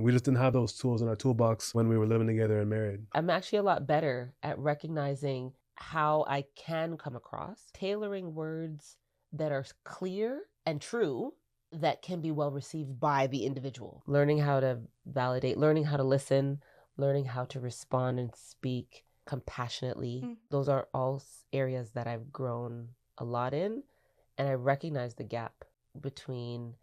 we just didn't have those tools in our toolbox when we were living together and married. I'm actually a lot better at recognizing how I can come across, tailoring words that are clear and true that can be well received by the individual. Learning how to validate, learning how to listen, learning how to respond and speak compassionately. Those are all areas that I've grown a lot in. And I recognize the gap between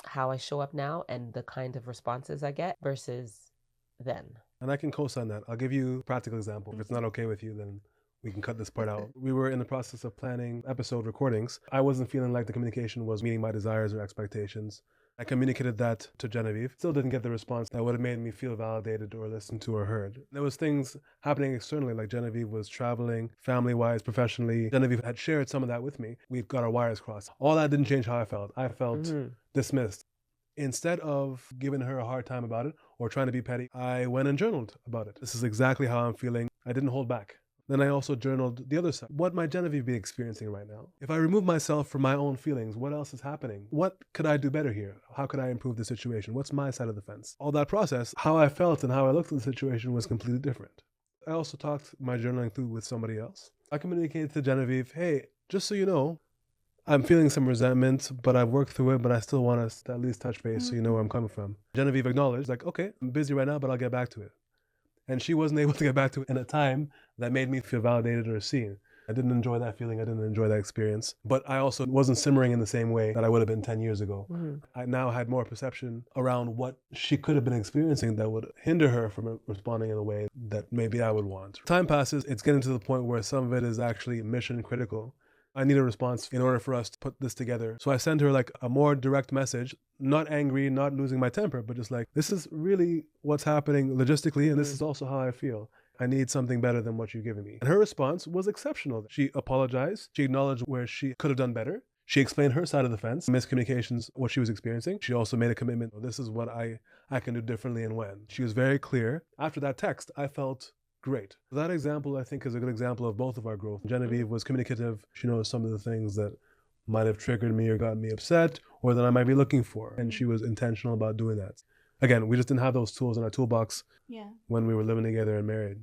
how I show up now and the kind of responses I get versus then. And I can co-sign that. I'll give you a practical example. If it's not okay with you, then we can cut this part out. We were in the process of planning episode recordings. I wasn't feeling like the communication was meeting my desires or expectations. I communicated that to Genevieve. Still didn't get the response that would have made me feel validated or listened to or heard. There was things happening externally, like Genevieve was traveling, family-wise, professionally. Genevieve had shared some of that with me. We've got our wires crossed. All that didn't change how I felt. I felt dismissed. Instead of giving her a hard time about it or trying to be petty, I went and journaled about it. This is exactly how I'm feeling. I didn't hold back. Then I also journaled the other side. What might Genevieve be experiencing right now? If I remove myself from my own feelings, what else is happening? What could I do better here? How could I improve the situation? What's my side of the fence? All that process, how I felt and how I looked at the situation was completely different. I also talked my journaling through with somebody else. I communicated to Genevieve, hey, just so you know, I'm feeling some resentment, but I've worked through it, but I still want us to at least touch base so you know where I'm coming from. Genevieve acknowledged, like, okay, I'm busy right now, but I'll get back to it. And she wasn't able to get back to it in a time that made me feel validated or seen. I didn't enjoy that feeling. I didn't enjoy that experience. But I also wasn't simmering in the same way that I would have been 10 years ago. I now had more perception around what she could have been experiencing that would hinder her from responding in a way that maybe I would want. Time passes, it's getting to the point where some of it is actually mission critical. I need a response in order for us to put this together. So I sent her like a more direct message, not angry, not losing my temper, but just like, this is really what's happening logistically, and this is also how I feel. I need something better than what you've given me. And her response was exceptional. She apologized. She acknowledged where she could have done better. She explained her side of the fence, miscommunications, what she was experiencing. She also made a commitment. This is what I can do differently and when. She was very clear. After that text, I felt great. That example, I think, is a good example of both of our growth. Genevieve was communicative. She knows some of the things that might have triggered me or gotten me upset or that I might be looking for. And she was intentional about doing that. Again, we just didn't have those tools in our toolbox when we were living together and married.